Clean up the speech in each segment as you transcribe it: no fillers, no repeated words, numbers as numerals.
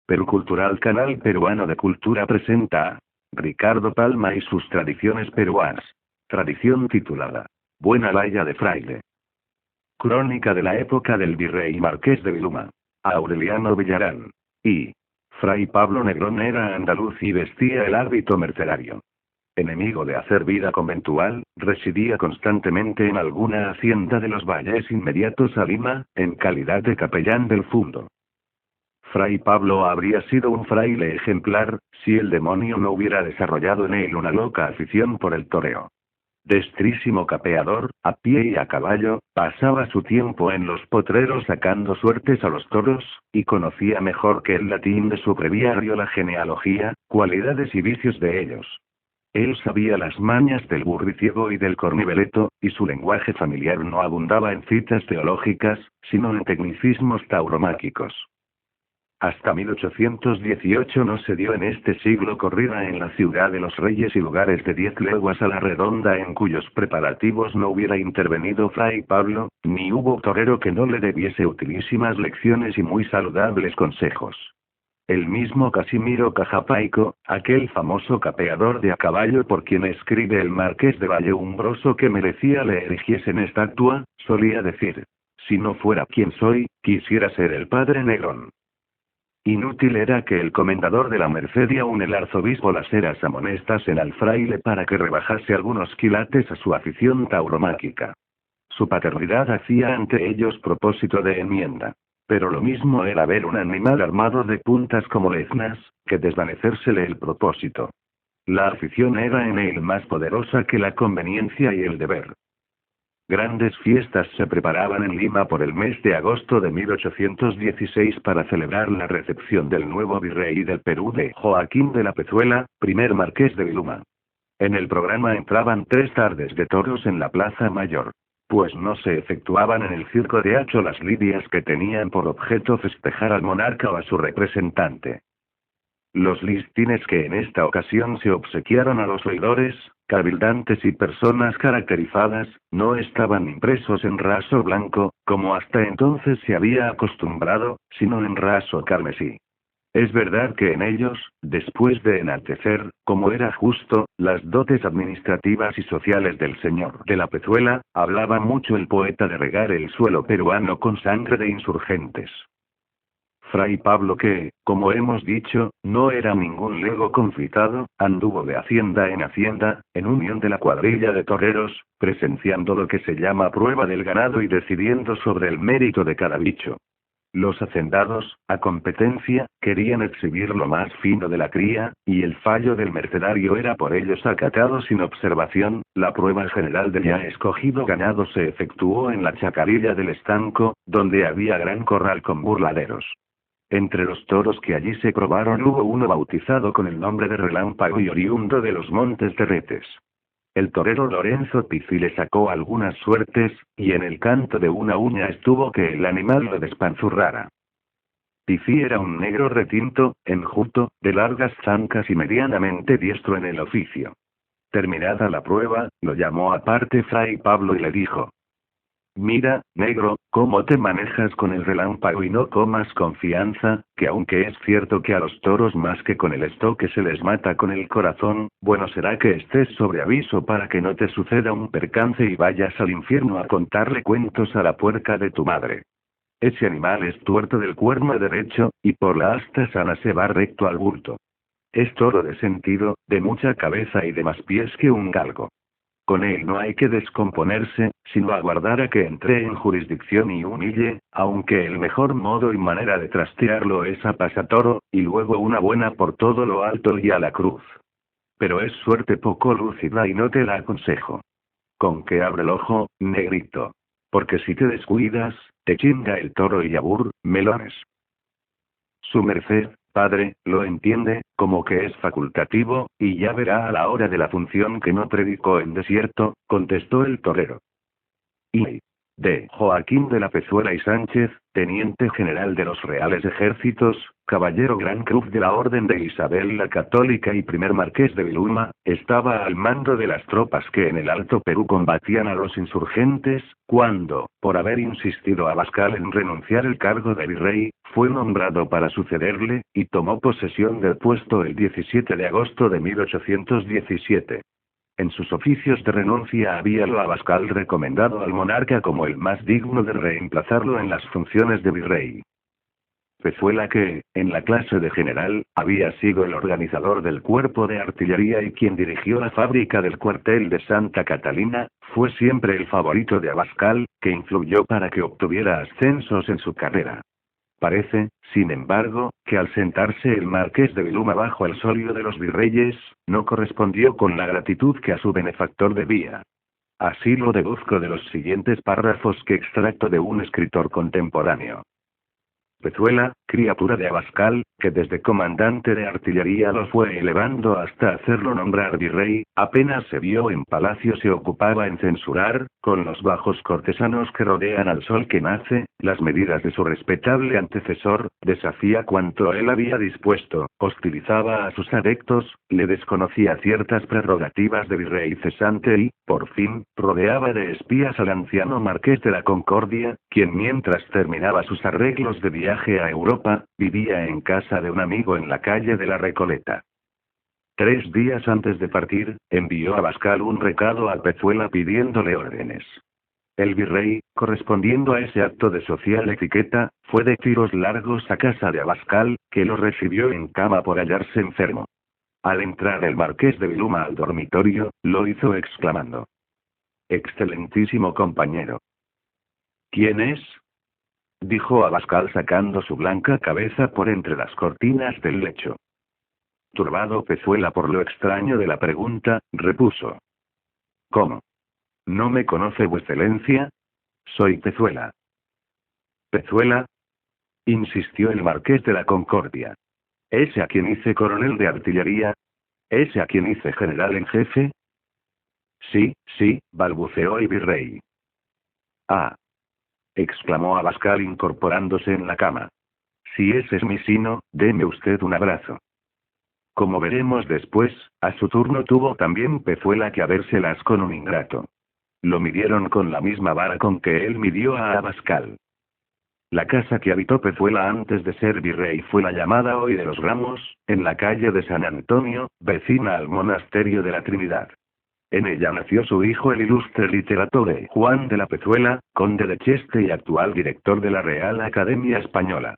Perú Cultural Canal Peruano de Cultura presenta a Ricardo Palma y sus tradiciones peruanas. Tradición titulada Buena Laya de Fraile. Crónica de la época del virrey Marqués de Viluma. Aureliano Villarán. Y Fray Pablo Negrón era andaluz y vestía el hábito mercedario. Enemigo de hacer vida conventual, residía constantemente en alguna hacienda de los valles inmediatos a Lima, en calidad de capellán del fundo. Fray Pablo habría sido un fraile ejemplar, si el demonio no hubiera desarrollado en él una loca afición por el toreo. Destrísimo capeador, a pie y a caballo, pasaba su tiempo en los potreros sacando suertes a los toros, y conocía mejor que el latín de su breviario la genealogía, cualidades y vicios de ellos. Él sabía las mañas del burriciego y del corniveleto, y su lenguaje familiar no abundaba en citas teológicas, sino en tecnicismos tauromáquicos. Hasta 1818 no se dio en este siglo corrida en la ciudad de los Reyes y lugares de 10 leguas a la redonda en cuyos preparativos no hubiera intervenido Fray Pablo, ni hubo torero que no le debiese utilísimas lecciones y muy saludables consejos. El mismo Casimiro Cajapaico, aquel famoso capeador de a caballo por quien escribe el Marqués de Vallehumbroso que merecía le erigiesen estatua, solía decir: si no fuera quien soy, quisiera ser el padre Negrón. Inútil era que el comendador de la Merced y aun el arzobispo las Heras amonestasen al fraile para que rebajase algunos quilates a su afición tauromáquica. Su paternidad hacía ante ellos propósito de enmienda. Pero lo mismo era ver un animal armado de puntas como leznas, que desvanecérsele el propósito. La afición era en él más poderosa que la conveniencia y el deber. Grandes fiestas se preparaban en Lima por el mes de agosto de 1816 para celebrar la recepción del nuevo virrey del Perú de Joaquín de la Pezuela, primer marqués de Viluma. En el programa entraban 3 tardes de toros en la Plaza Mayor. Pues no se efectuaban en el circo de Hacho las lidias que tenían por objeto festejar al monarca o a su representante. Los listines que en esta ocasión se obsequiaron a los oidores, cabildantes y personas caracterizadas, no estaban impresos en raso blanco, como hasta entonces se había acostumbrado, sino en raso carmesí. Es verdad que en ellos, después de enaltecer, como era justo, las dotes administrativas y sociales del señor de la Pezuela, hablaba mucho el poeta de regar el suelo peruano con sangre de insurgentes. Fray Pablo que, como hemos dicho, no era ningún lego confitado, anduvo de hacienda, en unión de la cuadrilla de toreros, presenciando lo que se llama prueba del ganado y decidiendo sobre el mérito de cada bicho. Los hacendados, a competencia, querían exhibir lo más fino de la cría, y el fallo del mercedario era por ellos acatado sin observación. La prueba general del ya escogido ganado se efectuó en la chacarilla del estanco, donde había gran corral con burladeros. Entre los toros que allí se probaron hubo uno bautizado con el nombre de Relámpago y oriundo de los Montes de Retes. El torero Lorenzo Pizzi le sacó algunas suertes, y en el canto de una uña estuvo que el animal lo despanzurrara. Pizzi era un negro retinto, enjuto, de largas zancas y medianamente diestro en el oficio. Terminada la prueba, lo llamó aparte Fray Pablo y le dijo: mira, negro, cómo te manejas con el relámpago y no comas confianza, que aunque es cierto que a los toros más que con el estoque se les mata con el corazón, bueno será que estés sobre aviso para que no te suceda un percance y vayas al infierno a contarle cuentos a la puerca de tu madre. Ese animal es tuerto del cuerno derecho, y por la asta sana se va recto al bulto. Es toro de sentido, de mucha cabeza y de más pies que un galgo. Con él no hay que descomponerse, sino aguardar a que entre en jurisdicción y humille, aunque el mejor modo y manera de trastearlo es a pasatoro, y luego una buena por todo lo alto y a la cruz. Pero es suerte poco lúcida y no te la aconsejo. Con que abre el ojo, negrito. Porque si te descuidas, te chinga el toro y abur, melones. Su merced, padre, lo entiende, como que es facultativo, y ya verá a la hora de la función que no predicó en desierto, contestó el torero. Y de Joaquín de la Pezuela y Sánchez, teniente general de los Reales Ejércitos, caballero Gran Cruz de la Orden de Isabel la Católica y primer marqués de Viluma, estaba al mando de las tropas que en el Alto Perú combatían a los insurgentes, cuando, por haber insistido Abascal en renunciar el cargo de virrey, fue nombrado para sucederle, y tomó posesión del puesto el 17 de agosto de 1817. En sus oficios de renuncia habíalo Abascal recomendado al monarca como el más digno de reemplazarlo en las funciones de virrey. Pezuela que, en la clase de general, había sido el organizador del cuerpo de artillería y quien dirigió la fábrica del cuartel de Santa Catalina, fue siempre el favorito de Abascal, que influyó para que obtuviera ascensos en su carrera. Parece, sin embargo, que al sentarse el marqués de Viluma bajo el solio de los virreyes, no correspondió con la gratitud que a su benefactor debía. Así lo deduzco de los siguientes párrafos que extracto de un escritor contemporáneo. Pezuela, criatura de Abascal, que desde comandante de artillería lo fue elevando hasta hacerlo nombrar virrey, apenas se vio en palacio se ocupaba en censurar, con los bajos cortesanos que rodean al sol que nace, las medidas de su respetable antecesor, deshacía cuanto él había dispuesto, hostilizaba a sus adeptos, le desconocía ciertas prerrogativas de virrey cesante y, por fin, rodeaba de espías al anciano marqués de la Concordia, quien mientras terminaba sus arreglos de viaje a Europa, vivía en casa de un amigo en la calle de la Recoleta. 3 días antes de partir, envió a Abascal un recado a Pezuela pidiéndole órdenes. El virrey, correspondiendo a ese acto de social etiqueta, fue de tiros largos a casa de Abascal, que lo recibió en cama por hallarse enfermo. Al entrar el marqués de Viluma al dormitorio, lo hizo exclamando: «Excelentísimo compañero». «¿Quién es?», dijo Abascal sacando su blanca cabeza por entre las cortinas del lecho. Turbado Pezuela por lo extraño de la pregunta, repuso: «¿Cómo? ¿No me conoce vuecencia? Soy Pezuela». «¿Pezuela?», insistió el marqués de la Concordia. «¿Ese a quien hice coronel de artillería? ¿Ese a quien hice general en jefe?». «Sí, sí», balbuceó el virrey. «Ah», exclamó Abascal incorporándose en la cama. «Si ese es mi sino, deme usted un abrazo». Como veremos después, a su turno tuvo también Pezuela que habérselas con un ingrato. Lo midieron con la misma vara con que él midió a Abascal. La casa que habitó Pezuela antes de ser virrey fue la llamada hoy de los Ramos, en la calle de San Antonio, vecina al monasterio de la Trinidad. En ella nació su hijo el ilustre literature Juan de la Pezuela, conde de Cheste y actual director de la Real Academia Española.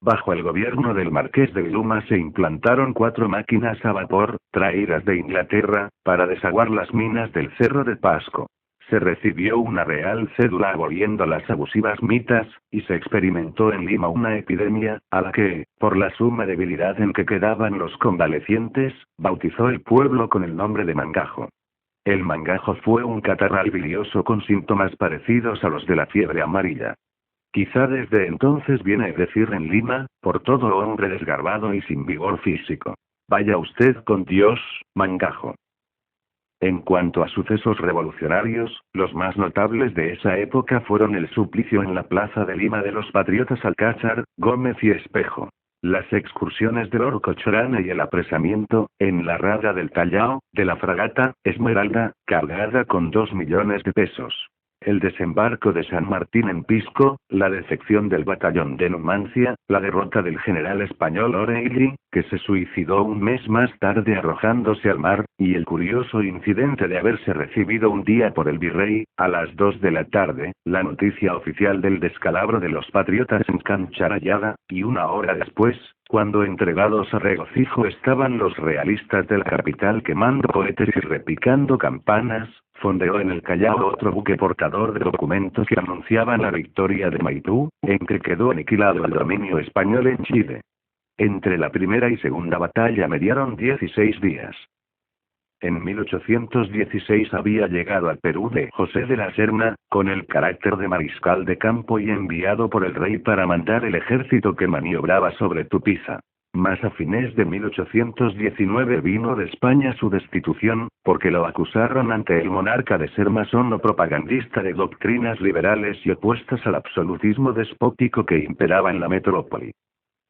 Bajo el gobierno del marqués de Viluma se implantaron 4 máquinas a vapor, traídas de Inglaterra, para desaguar las minas del Cerro de Pasco. Se recibió una real cédula aboliendo las abusivas mitas, y se experimentó en Lima una epidemia, a la que, por la suma debilidad en que quedaban los convalecientes, bautizó el pueblo con el nombre de Mangajo. El mangajo fue un catarral bilioso con síntomas parecidos a los de la fiebre amarilla. Quizá desde entonces viene a decir en Lima, por todo hombre desgarbado y sin vigor físico: «Vaya usted con Dios, Mangajo». En cuanto a sucesos revolucionarios, los más notables de esa época fueron el suplicio en la plaza de Lima de los patriotas Alcázar, Gómez y Espejo, las excursiones del Orco Chorana y el apresamiento, en la rada del Callao, de la fragata Esmeralda, cargada con 2 millones de pesos. El desembarco de San Martín en Pisco, la defección del batallón de Numancia, la derrota del general español O'Reilly, que se suicidó un mes más tarde arrojándose al mar, y el curioso incidente de haberse recibido un día por el virrey, a las 2 de la tarde, la noticia oficial del descalabro de los patriotas en Cancha Rayada, y 1 hora después, cuando entregados a regocijo estaban los realistas de la capital quemando cohetes y repicando campanas, fondeó en el Callao otro buque portador de documentos que anunciaban la victoria de Maipú, en que quedó aniquilado el dominio español en Chile. Entre la primera y segunda batalla mediaron 16 días. En 1816 había llegado al Perú de José de la Serna, con el carácter de mariscal de campo y enviado por el rey para mandar el ejército que maniobraba sobre Tupiza. Mas a fines de 1819 vino de España su destitución, porque lo acusaron ante el monarca de ser masón o propagandista de doctrinas liberales y opuestas al absolutismo despótico que imperaba en la metrópoli.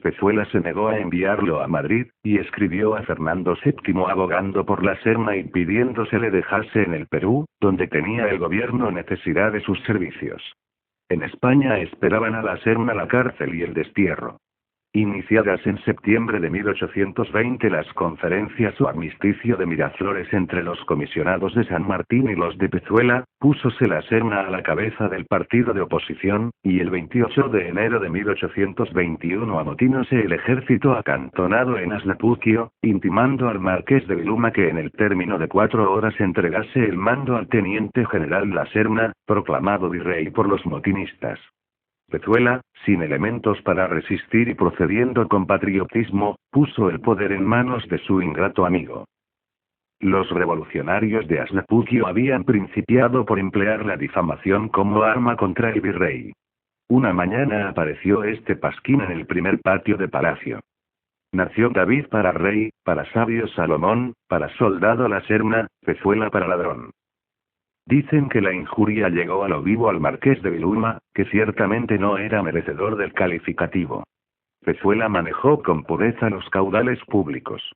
Pezuela se negó a enviarlo a Madrid, y escribió a Fernando VII abogando por la Serna y pidiendo se le dejase en el Perú, donde tenía el gobierno necesidad de sus servicios. En España esperaban a la Serna la cárcel y el destierro. Iniciadas en septiembre de 1820 las conferencias o armisticio de Miraflores entre los comisionados de San Martín y los de Pezuela, púsose la Serna a la cabeza del partido de oposición, y el 28 de enero de 1821 amotínose el ejército acantonado en Aslapuquio, intimando al marqués de Viluma que en el término de 4 horas entregase el mando al teniente general La Serna, proclamado virrey por los motinistas. Pezuela, sin elementos para resistir y procediendo con patriotismo, puso el poder en manos de su ingrato amigo. Los revolucionarios de Aslapuquio habían principiado por emplear la difamación como arma contra el virrey. Una mañana apareció este pasquín en el primer patio de palacio. Nació David para rey, para sabio Salomón, para soldado La Serna, Pezuela para ladrón. Dicen que la injuria llegó a lo vivo al marqués de Viluma, que ciertamente no era merecedor del calificativo. Pezuela manejó con pureza los caudales públicos.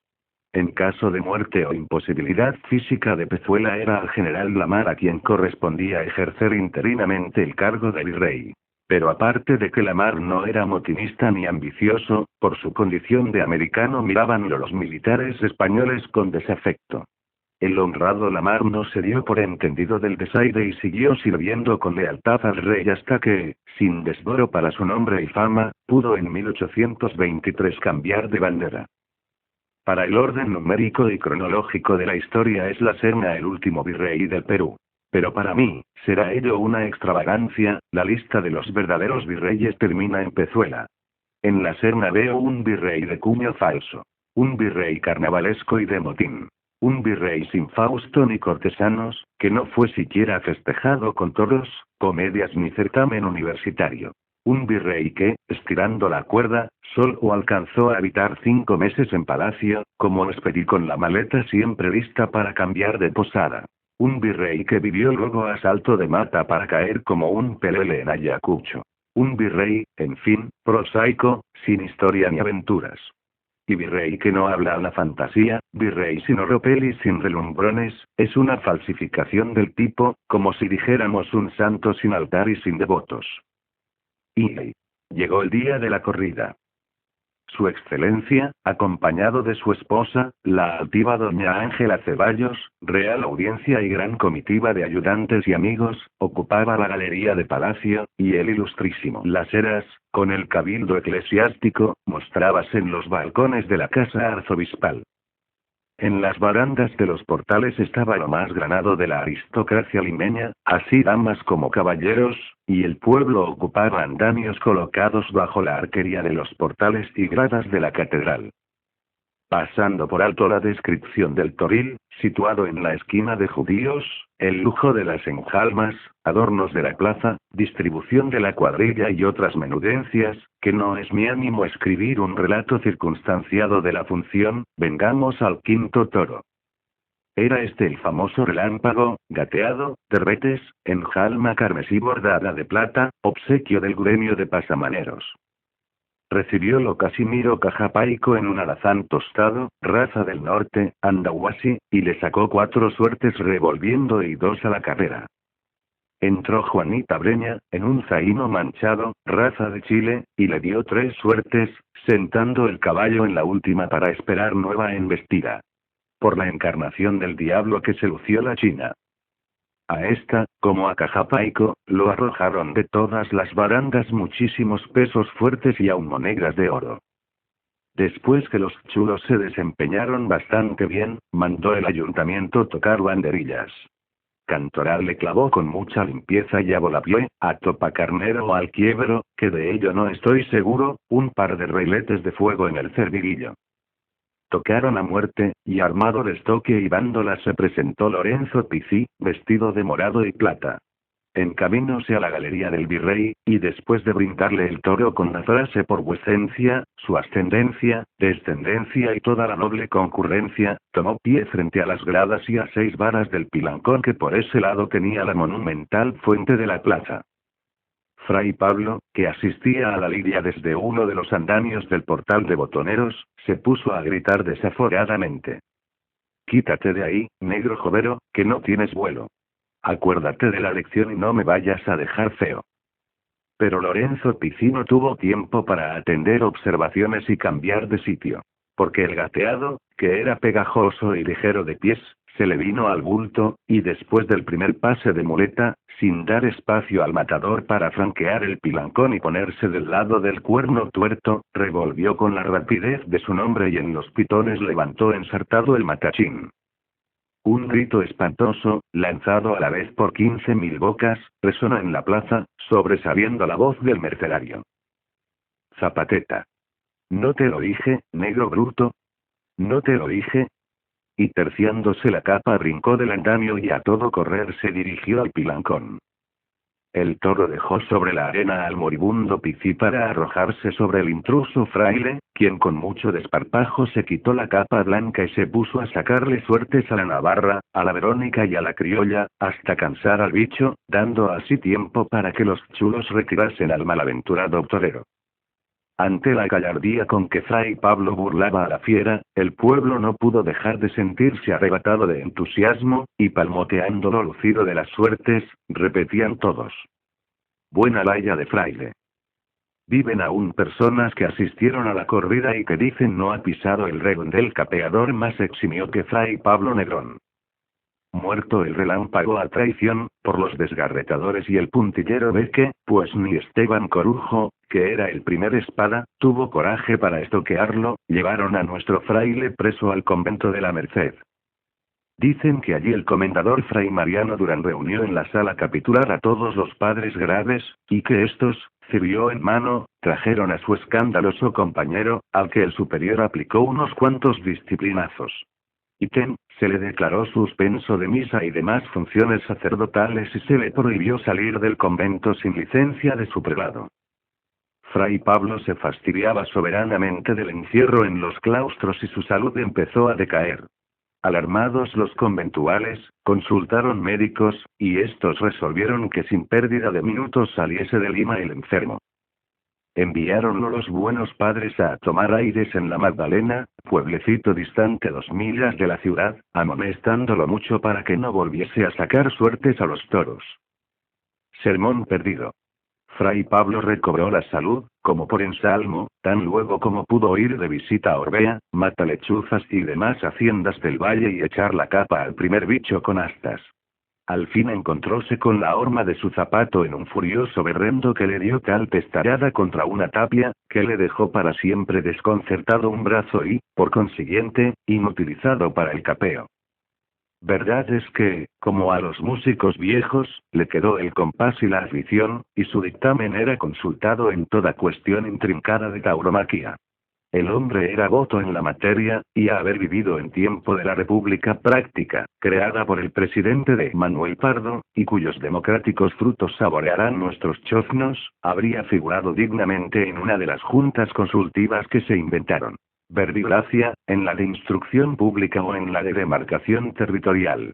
En caso de muerte o imposibilidad física de Pezuela era al general Lamar a quien correspondía ejercer interinamente el cargo de virrey. Pero aparte de que Lamar no era motinista ni ambicioso, por su condición de americano mirábanlo los militares españoles con desafecto. El honrado Lamar no se dio por entendido del desaire y siguió sirviendo con lealtad al rey hasta que, sin desdoro para su nombre y fama, pudo en 1823 cambiar de bandera. Para el orden numérico y cronológico de la historia es La Serna el último virrey del Perú. Pero para mí, será ello una extravagancia, la lista de los verdaderos virreyes termina en Pezuela. En La Serna veo un virrey de cuño falso. Un virrey carnavalesco y de motín. Un virrey sin Fausto ni cortesanos, que no fue siquiera festejado con toros, comedias ni certamen universitario. Un virrey que, estirando la cuerda, solo alcanzó a habitar 5 meses en palacio, como huésped con la maleta siempre lista para cambiar de posada. Un virrey que vivió luego a salto de mata para caer como un pelele en Ayacucho. Un virrey, en fin, prosaico, sin historia ni aventuras. Y virrey que no habla a la fantasía, virrey sin oropel y sin relumbrones, es una falsificación del tipo, como si dijéramos un santo sin altar y sin devotos. Y llegó el día de la corrida. Su Excelencia, acompañado de su esposa, la altiva doña Ángela Ceballos, real audiencia y gran comitiva de ayudantes y amigos, ocupaba la galería de palacio, y el ilustrísimo Las Heras, con el cabildo eclesiástico, mostrábase en los balcones de la casa arzobispal. En las barandas de los portales estaba lo más granado de la aristocracia limeña, así damas como caballeros, y el pueblo ocupaba andamios colocados bajo la arquería de los portales y gradas de la catedral. Pasando por alto la descripción del toril, situado en la esquina de Judíos, el lujo de las enjalmas, adornos de la plaza, distribución de la cuadrilla y otras menudencias, que no es mi ánimo escribir un relato circunstanciado de la función, vengamos al quinto toro. Era este el famoso relámpago, gateado, terretes, enjalma carmesí bordada de plata, obsequio del gremio de pasamaneros. Recibiólo Casimiro Cajapaico en un alazán tostado, raza del norte, andahuasi, y le sacó 4 suertes revolviendo y 2 a la carrera. Entró Juanita Breña, en un zaino manchado, raza de Chile, y le dio 3 suertes, sentando el caballo en la última para esperar nueva embestida. Por la encarnación del diablo que se lució la China. A esta, como a Cajapaico, lo arrojaron de todas las barandas muchísimos pesos fuertes y aún monedas de oro. Después que los chulos se desempeñaron bastante bien, mandó el ayuntamiento tocar banderillas. Cantoral le clavó con mucha limpieza y a volapié, a topacarnero o al quiebro, que de ello no estoy seguro, un par de reiletes de fuego en el cerviguillo. Tocaron a muerte, y armado de estoque y bándola se presentó Lorenzo Pizzi, vestido de morado y plata. Encamínose a la galería del virrey, y después de brindarle el toro con la frase por vuecencia, su ascendencia, descendencia y toda la noble concurrencia, tomó pie frente a las gradas y a 6 varas del pilancón que por ese lado tenía la monumental fuente de la plaza. Fray Pablo, que asistía a la lidia desde uno de los andamios del portal de botoneros, se puso a gritar desaforadamente. «Quítate de ahí, negro jovero, que no tienes vuelo. Acuérdate de la lección y no me vayas a dejar feo». Pero Lorenzo Pizzi no tuvo tiempo para atender observaciones y cambiar de sitio. Porque el gateado, que era pegajoso y ligero de pies, se le vino al bulto, y después del primer pase de muleta, sin dar espacio al matador para franquear el pilancón y ponerse del lado del cuerno tuerto, revolvió con la rapidez de su nombre y en los pitones levantó ensartado el matachín. Un grito espantoso, lanzado a la vez por 15.000 bocas, resonó en la plaza, sobresaliendo la voz del mercenario. «Zapateta. ¿No te lo dije, negro bruto? ¿No te lo dije?». Y terciándose la capa brincó del andamio y a todo correr se dirigió al pilancón. El toro dejó sobre la arena al moribundo Pizzi para arrojarse sobre el intruso fraile, quien con mucho desparpajo se quitó la capa blanca y se puso a sacarle suertes a la navarra, a la verónica y a la criolla, hasta cansar al bicho, dando así tiempo para que los chulos retirasen al malaventurado torero. Ante la gallardía con que Fray Pablo burlaba a la fiera, el pueblo no pudo dejar de sentirse arrebatado de entusiasmo, y palmoteando lo lucido de las suertes, repetían todos: «Buena laya de fraile». Viven aún personas que asistieron a la corrida y que dicen no ha pisado el redondel capeador más eximio que Fray Pablo Negrón. Muerto el relámpago a traición, por los desgarretadores y el puntillero Beque, pues ni Esteban Corujo, que era el primer espada, tuvo coraje para estoquearlo, llevaron a nuestro fraile preso al convento de la Merced. Dicen que allí el comendador Fray Mariano Durán reunió en la sala capitular a todos los padres graves, y que estos, cirio en mano, trajeron a su escandaloso compañero, al que el superior aplicó unos cuantos disciplinazos. Ítem, se le declaró suspenso de misa y demás funciones sacerdotales y se le prohibió salir del convento sin licencia de su prelado. Fray Pablo se fastidiaba soberanamente del encierro en los claustros y su salud empezó a decaer. Alarmados los conventuales, consultaron médicos, y estos resolvieron que sin pérdida de minutos saliese de Lima el enfermo. Enviáronlo los buenos padres a tomar aires en la Magdalena, pueblecito distante 2 millas de la ciudad, amonestándolo mucho para que no volviese a sacar suertes a los toros. Sermón perdido. Fray Pablo recobró la salud, como por ensalmo, tan luego como pudo ir de visita a Orbea, Matalechuzas y demás haciendas del valle y echar la capa al primer bicho con astas. Al fin encontróse con la horma de su zapato en un furioso berrendo que le dio tal pestarada contra una tapia, que le dejó para siempre desconcertado un brazo y, por consiguiente, inutilizado para el capeo. Verdad es que, como a los músicos viejos, le quedó el compás y la afición, y su dictamen era consultado en toda cuestión intrincada de tauromaquia. El hombre era voto en la materia, y a haber vivido en tiempo de la República Práctica, creada por el presidente de Manuel Pardo, y cuyos democráticos frutos saborearán nuestros choznos, habría figurado dignamente en una de las juntas consultivas que se inventaron. Verbigracia, en la de instrucción pública o en la de demarcación territorial.